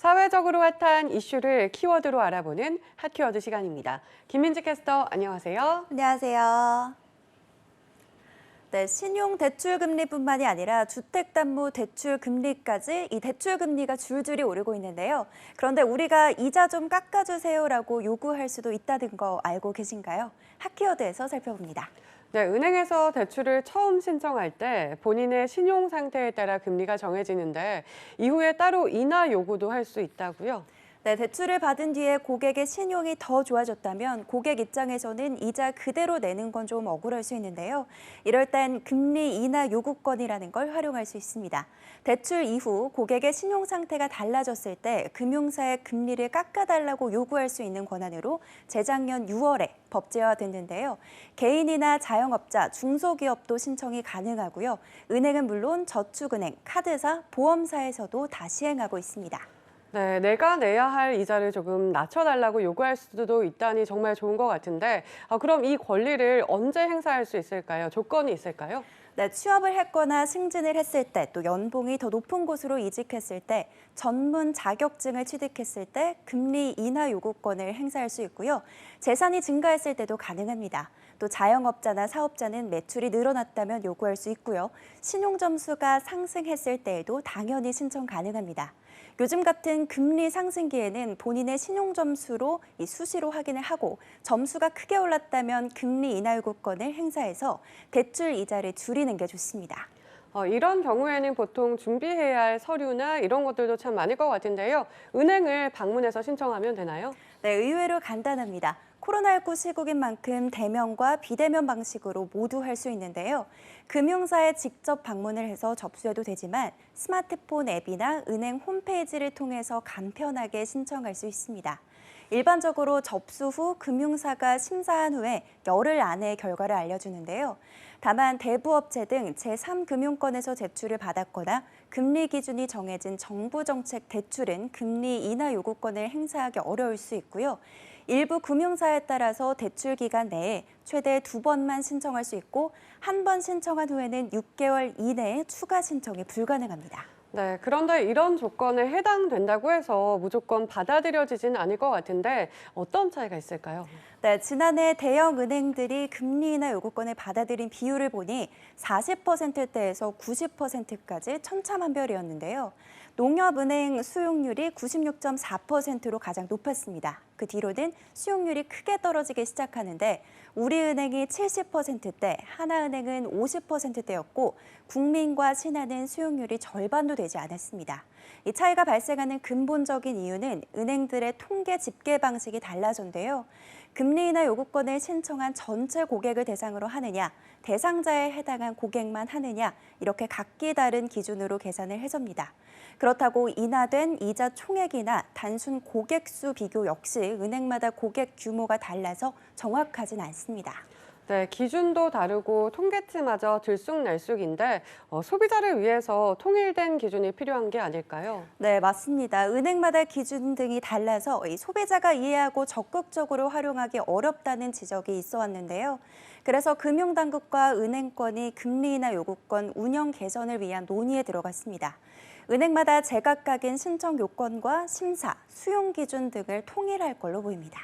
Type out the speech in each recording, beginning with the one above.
사회적으로 핫한 이슈를 키워드로 알아보는 핫키워드 시간입니다. 김민지 캐스터, 안녕하세요. 안녕하세요. 네, 신용대출금리뿐만이 아니라 주택담보대출금리까지 이 대출금리가 줄줄이 오르고 있는데요. 그런데 우리가 이자 좀 깎아주세요라고 요구할 수도 있다는 거 알고 계신가요? 핫키워드에서 살펴봅니다. 네, 은행에서 대출을 처음 신청할 때 본인의 신용 상태에 따라 금리가 정해지는데 이후에 따로 인하 요구도 할 수 있다고요? 네, 대출을 받은 뒤에 고객의 신용이 더 좋아졌다면 고객 입장에서는 이자 그대로 내는 건 좀 억울할 수 있는데요. 이럴 땐 금리 인하 요구권이라는 걸 활용할 수 있습니다. 대출 이후 고객의 신용 상태가 달라졌을 때 금융사의 금리를 깎아달라고 요구할 수 있는 권한으로 재작년 6월에 법제화됐는데요. 개인이나 자영업자, 중소기업도 신청이 가능하고요. 은행은 물론 저축은행, 카드사, 보험사에서도 다 시행하고 있습니다. 네, 내가 내야 할 이자를 조금 낮춰달라고 요구할 수도 있다니 정말 좋은 것 같은데 그럼 이 권리를 언제 행사할 수 있을까요? 조건이 있을까요? 네, 취업을 했거나 승진을 했을 때, 또 연봉이 더 높은 곳으로 이직했을 때, 전문 자격증을 취득했을 때 금리 인하 요구권을 행사할 수 있고요. 재산이 증가했을 때도 가능합니다. 또 자영업자나 사업자는 매출이 늘어났다면 요구할 수 있고요. 신용 점수가 상승했을 때에도 당연히 신청 가능합니다. 요즘 같은 금리 상승기에는 본인의 신용 점수로 수시로 확인을 하고 점수가 크게 올랐다면 금리 인하 요구권을 행사해서 대출 이자를 줄이는 게 좋습니다. 이런 경우에는 보통 준비해야 할 서류나 이런 것들도 참 많을 것 같은데요. 은행을 방문해서 신청하면 되나요? 네, 의외로 간단합니다. 코로나19 시국인 만큼 대면과 비대면 방식으로 모두 할 수 있는데요. 금융사에 직접 방문을 해서 접수해도 되지만 스마트폰 앱이나 은행 홈페이지를 통해서 간편하게 신청할 수 있습니다. 일반적으로 접수 후 금융사가 심사한 후에 열흘 안에 결과를 알려주는데요. 다만 대부업체 등 제3금융권에서 제출을 받았거나 금리 기준이 정해진 정부정책 대출은 금리 인하 요구권을 행사하기 어려울 수 있고요. 일부 금융사에 따라서 대출 기간 내에 최대 2번만 신청할 수 있고 한 번 신청한 후에는 6개월 이내에 추가 신청이 불가능합니다. 네, 그런데 이런 조건에 해당된다고 해서 무조건 받아들여지진 않을 것 같은데 어떤 차이가 있을까요? 네, 지난해 대형 은행들이 금리 인하 요구권을 받아들인 비율을 보니 40%대에서 90%까지 천차만별이었는데요. 농협은행 수용률이 96.4%로 가장 높았습니다. 그 뒤로는 수용률이 크게 떨어지기 시작하는데 우리은행이 70%대, 하나은행은 50%대였고 국민과 신한은 수용률이 절반도 되지 않았습니다. 이 차이가 발생하는 근본적인 이유는 은행들의 통계 집계 방식이 달라졌는데요. 금리 인하 요구권을 신청한 전체 고객을 대상으로 하느냐, 대상자에 해당한 고객만 하느냐, 이렇게 각기 다른 기준으로 계산을 해줍니다. 그렇다고 인하된 이자 총액이나 단순 고객 수 비교 역시 은행마다 고객 규모가 달라서 정확하진 않습니다. 네, 기준도 다르고 통계치마저 들쑥날쑥인데 소비자를 위해서 통일된 기준이 필요한 게 아닐까요? 네, 맞습니다. 은행마다 기준 등이 달라서 소비자가 이해하고 적극적으로 활용하기 어렵다는 지적이 있어 왔는데요. 그래서 금융당국과 은행권이 금리 인하 요구권 운영 개선을 위한 논의에 들어갔습니다. 은행마다 제각각인 신청 요건과 심사, 수용 기준 등을 통일할 걸로 보입니다.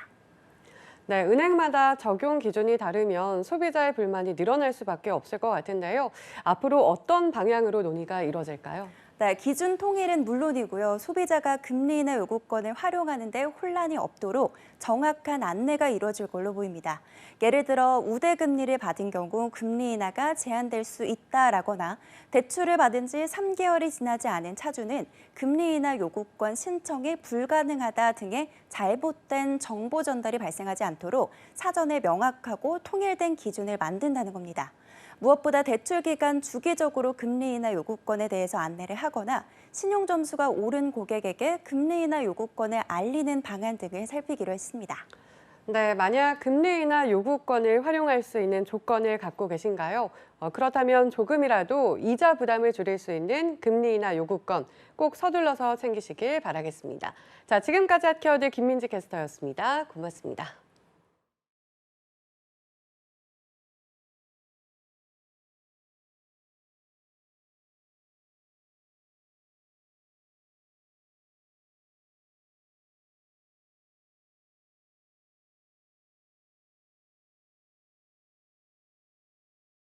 네, 은행마다 적용 기준이 다르면 소비자의 불만이 늘어날 수밖에 없을 것 같은데요. 앞으로 어떤 방향으로 논의가 이뤄질까요? 네, 기준 통일은 물론이고요. 소비자가 금리 인하 요구권을 활용하는 데 혼란이 없도록 정확한 안내가 이루어질 걸로 보입니다. 예를 들어 우대금리를 받은 경우 금리 인하가 제한될 수 있다라거나 대출을 받은 지 3개월이 지나지 않은 차주는 금리 인하 요구권 신청이 불가능하다 등의 잘못된 정보 전달이 발생하지 않도록 사전에 명확하고 통일된 기준을 만든다는 겁니다. 무엇보다 대출 기간 주기적으로 금리 인하 요구권에 대해서 안내를 하거나 신용 점수가 오른 고객에게 금리 인하 요구권을 알리는 방안 등을 살피기로 했습니다. 네, 만약 금리 인하 요구권을 활용할 수 있는 조건을 갖고 계신가요? 그렇다면 조금이라도 이자 부담을 줄일 수 있는 금리 인하 요구권 꼭 서둘러서 챙기시길 바라겠습니다. 자, 지금까지 핫키워드 김민지 캐스터였습니다. 고맙습니다.